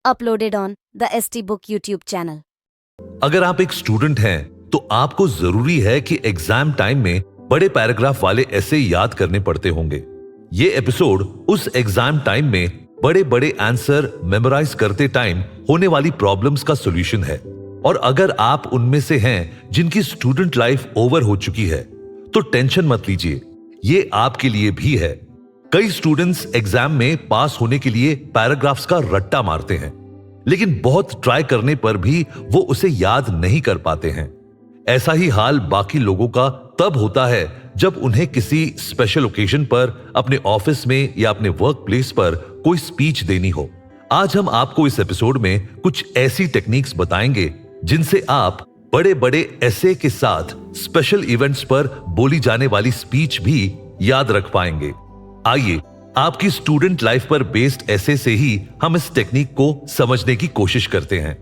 uploaded on the ST Book YouTube channel. अगर आप एक स्टूडेंट हैं तो आपको जरूरी है कि एग्जाम टाइम में बड़े पैराग्राफ वाले ऐसे याद करने पड़ते होंगे। ये एपिसोड उस एग्जाम टाइम में बड़े बड़े आंसर मेमोराइज करते टाइम होने वाली प्रॉब्लम्स का सॉल्यूशन है। और अगर आप उनमें से हैं जिनकी स्टूडेंट लाइफ ओवर हो चुकी है तो टेंशन मत लीजिए, ये आपके लिए भी है। कई स्टूडेंट्स एग्जाम में पास होने के लिए पैराग्राफ्स का रट्टा मारते हैं, लेकिन बहुत ट्राई करने पर भी वो उसे याद नहीं कर पाते हैं। ऐसा ही हाल बाकी लोगों का तब होता है जब उन्हें किसी स्पेशल ओकेजन पर अपने ऑफिस में या अपने वर्क प्लेस पर कोई स्पीच देनी हो। आज हम आपको इस एपिसोड में कुछ ऐसी टेक्निक्स बताएंगे जिनसे आप बड़े बड़े ऐसे के साथ स्पेशल इवेंट्स पर बोली जाने वाली स्पीच भी याद रख पाएंगे। आइए आपकी स्टूडेंट लाइफ पर बेस्ड ऐसे से ही हम इस टेक्निक को समझने की कोशिश करते हैं।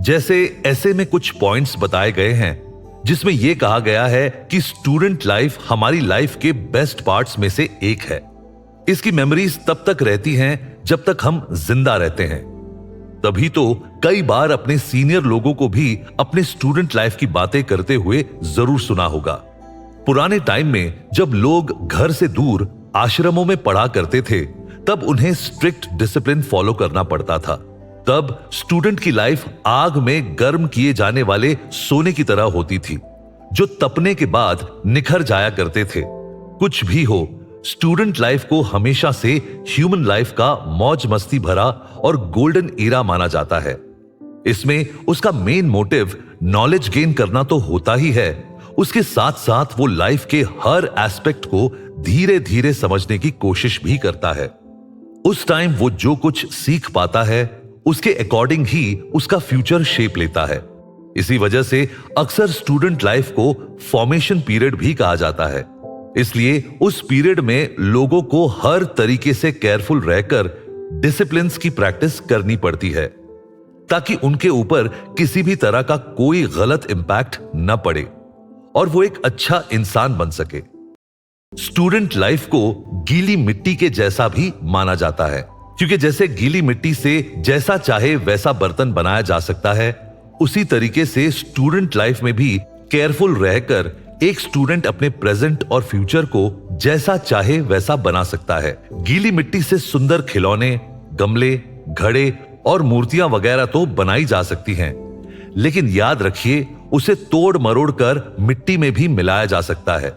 जैसे ऐसे में कुछ पॉइंट्स बताए गए हैं जिसमें यह कहा गया है कि स्टूडेंट लाइफ हमारी लाइफ के बेस्ट पार्ट्स में से एक है। इसकी मेमोरीज तब तक रहती हैं जब तक हम जिंदा रहते हैं। तभी तो कई बार अपने सीनियर लोगों को भी अपने स्टूडेंट लाइफ की बातें करते हुए जरूर सुना होगा। पुराने टाइम में जब लोग घर से दूर आश्रमों में पढ़ा करते थे तब उन्हें स्ट्रिक्ट डिसिप्लिन फॉलो करना पड़ता था। तब स्टूडेंट की लाइफ आग में गर्म किए जाने वाले सोने की तरह होती थी जो तपने के बाद निखर जाया करते थे। कुछ भी हो, स्टूडेंट लाइफ को हमेशा से ह्यूमन लाइफ का मौज मस्ती भरा और गोल्डन ईरा माना जाता है। इसमें उसका मेन मोटिव नॉलेज गेन करना तो होता ही है, उसके साथ साथ वो लाइफ के हर एस्पेक्ट को धीरे धीरे समझने की कोशिश भी करता है। उस टाइम वो जो कुछ सीख पाता है उसके अकॉर्डिंग ही उसका फ्यूचर शेप लेता है। इसी वजह से अक्सर स्टूडेंट लाइफ को फॉर्मेशन पीरियड भी कहा जाता है। इसलिए उस पीरियड में लोगों को हर तरीके से केयरफुल रहकर डिसिप्लिन की प्रैक्टिस करनी पड़ती है ताकि उनके ऊपर किसी भी तरह का कोई गलत इंपैक्ट न पड़े और वो एक अच्छा इंसान बन सके। स्टूडेंट लाइफ को गीली मिट्टी के जैसा भी माना जाता है, क्योंकि जैसे गीली मिट्टी से जैसा चाहे वैसा बर्तन बनाया जा सकता है, उसी तरीके से स्टूडेंट लाइफ में भी केयरफुल रहकर एक स्टूडेंट अपने प्रेजेंट और फ्यूचर को जैसा चाहे वैसा बना सकता है। गीली मिट्टी से सुंदर खिलौने, गमले, घड़े और मूर्तियां वगैरह तो बनाई जा सकती हैं, लेकिन याद रखिए उसे तोड़ मरोड़ कर मिट्टी में भी मिलाया जा सकता है।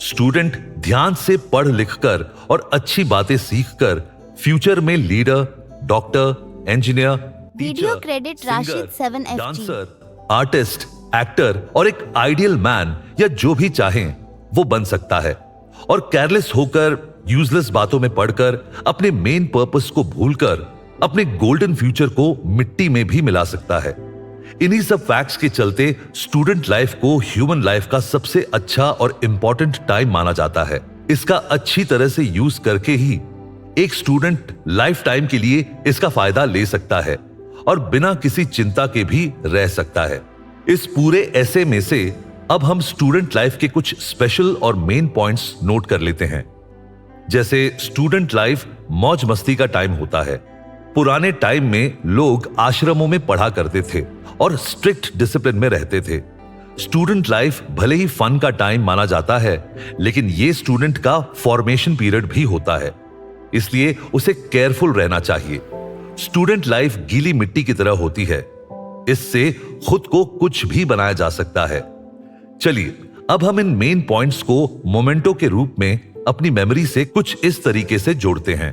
स्टूडेंट ध्यान से पढ़ लिखकर और अच्छी बातें सीखकर फ्यूचर में leader, doctor, engineer, Video credit Rashid 7FG. Dancer, artist, actor और एक आइडियल मैन या जो भी चाहें वो बन सकता है। और केयरलेस होकर, यूजलेस बातों में पढ़कर, अपने मेन पर्पस को भूलकर अपने गोल्डन फ्यूचर को मिट्टी में भी मिला सकता है। इन्हीं सब फैक्ट्स के चलते स्टूडेंट लाइफ को ह्यूमन लाइफ का सबसे अच्छा और इंपॉर्टेंट टाइम माना जाता है। इसका अच्छी तरह से यूज करके ही एक स्टूडेंट लाइफ टाइम के लिए इसका फायदा ले सकता है और बिना किसी चिंता के भी रह सकता है। इस पूरे ऐसे में से अब हम स्टूडेंट लाइफ के कुछ स्पेशल और मेन पॉइंट्स नोट कर लेते हैं। जैसे स्टूडेंट लाइफ मौज मस्ती का टाइम होता है। पुराने टाइम में लोग आश्रमों में पढ़ा करते थे और स्ट्रिक्ट डिसिप्लिन में रहते थे। स्टूडेंट लाइफ भले ही फन का टाइम माना जाता है, लेकिन ये स्टूडेंट का फॉर्मेशन पीरियड भी होता है, इसलिए उसे केयरफुल रहना चाहिए। स्टूडेंट लाइफ गीली मिट्टी की तरह होती है, इससे खुद को कुछ भी बनाया जा सकता है। चलिए अब हम इन मेन पॉइंट्स को मोमेंटो के रूप में अपनी मेमोरी से कुछ इस तरीके से जोड़ते हैं।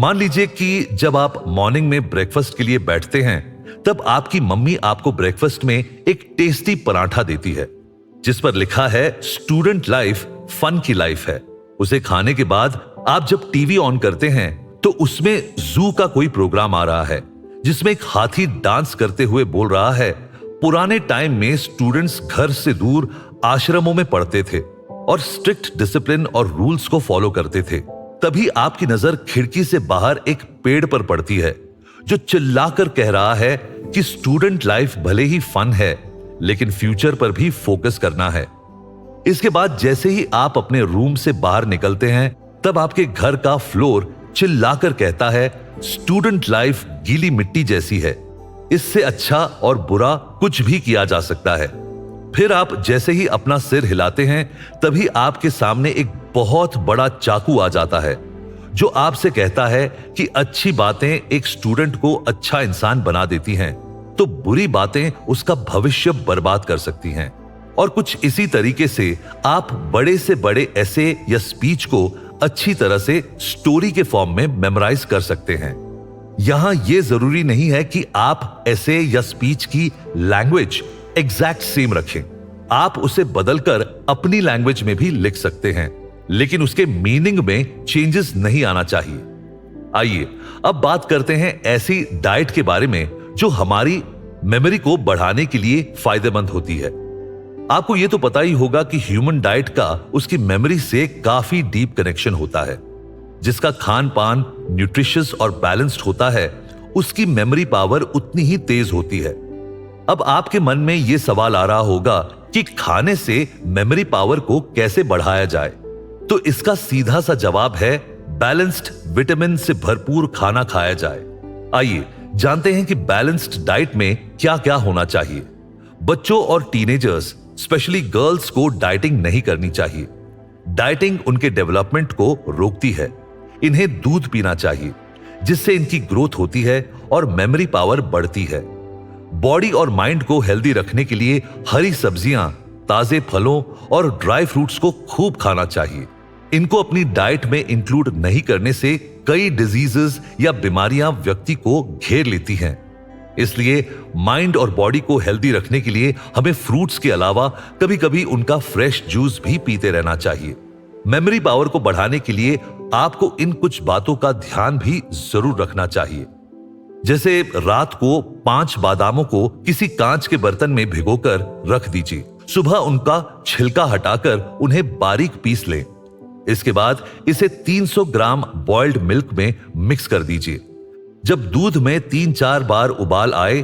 मान लीजिए कि जब आप मॉर्निंग में ब्रेकफास्ट के लिए बैठते हैं तब आपकी मम्मी आपको ब्रेकफास्ट में एक टेस्टी पराठा देती है जिस पर लिखा है स्टूडेंट लाइफ फन की लाइफ है। उसे खाने के बाद आप जब टीवी ऑन करते हैं तो उसमें जू का कोई प्रोग्राम आ रहा है जिसमें एक हाथी डांस करते हुए बोल रहा है, पुराने टाइम में स्टूडेंट्स घर से दूर आश्रमों में पढ़ते थे और स्ट्रिक्ट डिसिप्लिन और रूल्स को फॉलो करते थे। तभी आपकी नजर खिड़की से बाहर एक पेड़ पर पड़ती है जो चिल्लाकर कह रहा है कि स्टूडेंट लाइफ भले ही फन है, लेकिन फ्यूचर पर भी फोकस करना है। इसके बाद जैसे ही आप अपने रूम से बाहर निकलते हैं तब आपके घर का फ्लोर चिल्लाकर कहता है, स्टूडेंट लाइफ गीली मिट्टी जैसी है, इससे अच्छा और बुरा कुछ भी किया जा सकता है। फिर आप जैसे ही अपना सिर हिलाते हैं तभी आपके सामने एक बहुत बड़ा चाकू आ जाता है जो आपसे कहता है कि अच्छी बातें एक स्टूडेंट को अच्छा इंसान बना देती हैं, तो बुरी बातें उसका भविष्य बर्बाद कर सकती हैं। और कुछ इसी तरीके से आप बड़े से बड़े ऐसे या स्पीच को अच्छी तरह से स्टोरी के फॉर्म में मेमोराइज कर सकते हैं। यहां यह जरूरी नहीं है कि आप ऐसे या स्पीच की लैंग्वेज एग्जैक्ट सेम रखें। आप उसे बदलकर अपनी लैंग्वेज में भी लिख सकते हैं, लेकिन उसके मीनिंग में चेंजेस नहीं आना चाहिए। आइए अब बात करते हैं ऐसी डाइट के बारे में जो हमारी मेमोरी को बढ़ाने के लिए फायदेमंद होती है। आपको यह तो पता ही होगा कि ह्यूमन डाइट का उसकी मेमोरी से काफी डीप कनेक्शन होता है। जिसका खान पान न्यूट्रिशियस और बैलेंस्ड होता है, उसकी मेमोरी पावर उतनी ही तेज होती है। अब आपके मन में यह सवाल आ रहा होगा कि खाने से मेमोरी पावर को कैसे बढ़ाया जाए, तो इसका सीधा सा जवाब है बैलेंस्ड विटामिन से भरपूर खाना खाया जाए। आइए जानते हैं कि बैलेंस्ड डाइट में क्या क्या होना चाहिए। बच्चों और टीनेजर्स स्पेशली गर्ल्स को डाइटिंग नहीं करनी चाहिए। डाइटिंग उनके डेवलपमेंट को रोकती है। इन्हें दूध पीना चाहिए जिससे इनकी ग्रोथ होती है और मेमोरी पावर बढ़ती है। बॉडी और माइंड को हेल्दी रखने के लिए हरी सब्जियां, ताजे फलों और ड्राई फ्रूट्स को खूब खाना चाहिए। इनको अपनी डाइट में इंक्लूड नहीं करने से कई डिजीजेस या बीमारियां व्यक्ति को घेर लेती हैं। इसलिए माइंड और बॉडी को हेल्दी रखने के लिए हमें फ्रूट्स के अलावा कभी कभी उनका फ्रेश जूस भी पीते रहना चाहिए। मेमोरी पावर को बढ़ाने के लिए आपको इन कुछ बातों का ध्यान भी जरूर रखना चाहिए। जैसे रात को 5 बादामों को किसी कांच के बर्तन में भिगोकर रख दीजिए। सुबह उनका छिलका हटाकर उन्हें बारीक पीस लें। इसके बाद इसे 300 ग्राम बॉइल्ड मिल्क में मिक्स कर दीजिए। जब दूध में 3-4 बार उबाल आए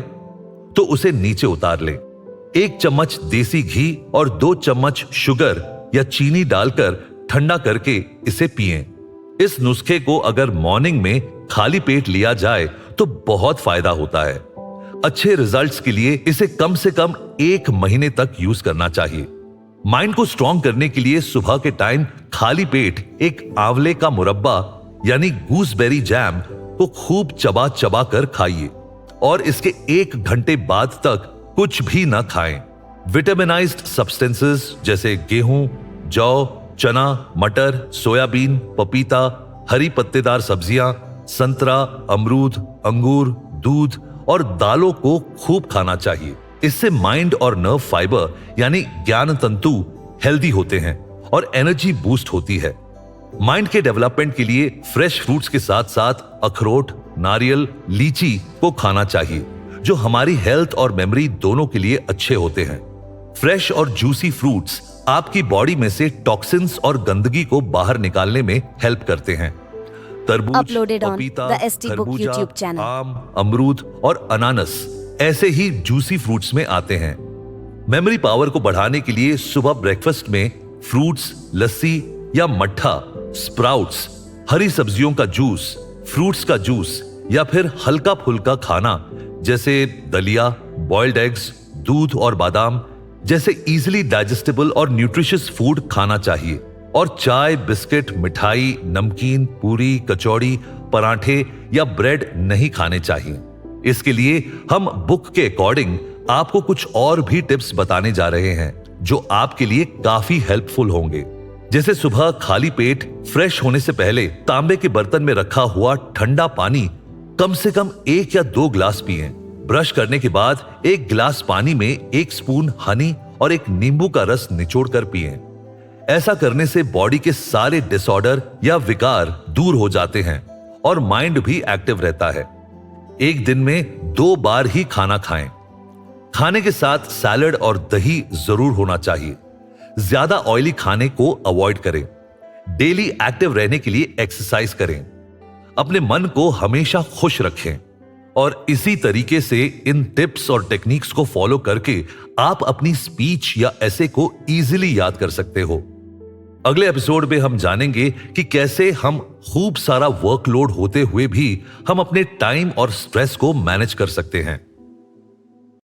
तो उसे नीचे उतार लें। 1 चम्मच देसी घी और 2 चम्मच शुगर या चीनी डालकर ठंडा करके इसे पिएं। इस नुस्खे को अगर मॉर्निंग में खाली पेट लिया जाए तो बहुत फायदा होता है। अच्छे रिजल्ट्स के लिए इसे कम से कम 1 महीने तक यूज करना चाहिए। माइंड को स्ट्रॉन्ग करने के लिए सुबह के टाइम खाली पेट एक आंवले का मुरब्बा यानी गूसबेरी जैम को खूब चबा चबा कर खाइए और इसके 1 घंटे बाद तक कुछ भी ना खाएं। विटामिनाइज्ड सब्सटेंसेस जैसे गेहूं, जौ, चना, मटर, सोयाबीन, पपीता, हरी पत्तेदार सब्जियां, संतरा, अमरूद, अंगूर, दूध और दालों को खूब खाना चाहिए। इससे माइंड और नर्व फाइबर यानी ज्ञान तंतु हेल्दी होते हैं और एनर्जी बूस्ट होती है। माइंड के डेवलपमेंट के लिए फ्रेश फ्रूट्स के साथ साथ अखरोट, नारियल, लीची को खाना चाहिए जो हमारी हेल्थ और मेमोरी दोनों के लिए अच्छे होते हैं। फ्रेश और जूसी फ्रूट्स आपकी बॉडी में से टॉक्सिन्स और गंदगी को बाहर निकालने में हेल्प करते हैं। तरबूज, Uploaded on पपीता, the ST Book खरबूजा, YouTube channel. आम, अमरूद और अनानस ऐसे ही जूसी फ्रूट्स में आते हैं। मेमोरी पावर को बढ़ाने के लिए सुबह ब्रेकफास्ट में फ्रूट्स, लस्सी या मट्ठा, स्प्राउट्स, हरी सब्जियों का जूस, फ्रूट्स का जूस या फिर हल्का फुल्का खाना जैसे दलिया, बॉइल्ड एग्स, दूध और बादाम जैसे इजीली डाइजेस्टेबल और न्यूट्रिशियस फूड खाना चाहिए। और चाय, बिस्किट, मिठाई, नमकीन, पूरी, कचौड़ी, पराठे या ब्रेड नहीं खाने चाहिए। इसके लिए हम बुक के अकॉर्डिंग आपको कुछ और भी टिप्स बताने जा रहे हैं जो आपके लिए काफी हेल्पफुल होंगे। जैसे सुबह खाली पेट फ्रेश होने से पहले तांबे के बर्तन में रखा हुआ ठंडा पानी कम से कम 1 या 2 ग्लास पिएं। ब्रश करने के बाद 1 गिलास पानी में 1 स्पून हनी और 1 नींबू का रस निचोड़कर पिएं। ऐसा करने से बॉडी के सारे डिसऑर्डर या विकार दूर हो जाते हैं और माइंड भी एक्टिव रहता है। एक दिन में 2 बार ही खाना खाएं। खाने के साथ सैलड और दही जरूर होना चाहिए। ज्यादा ऑयली खाने को अवॉइड करें। डेली एक्टिव रहने के लिए एक्सरसाइज करें। अपने मन को हमेशा खुश रखें और इसी तरीके से इन टिप्स और टेक्निक्स को फॉलो करके आप अपनी स्पीच या ऐसे को इजीली याद कर सकते हो। अगले एपिसोड में हम जानेंगे कि कैसे हम खूब सारा वर्कलोड होते हुए भी हम अपने टाइम और स्ट्रेस को मैनेज कर सकते हैं।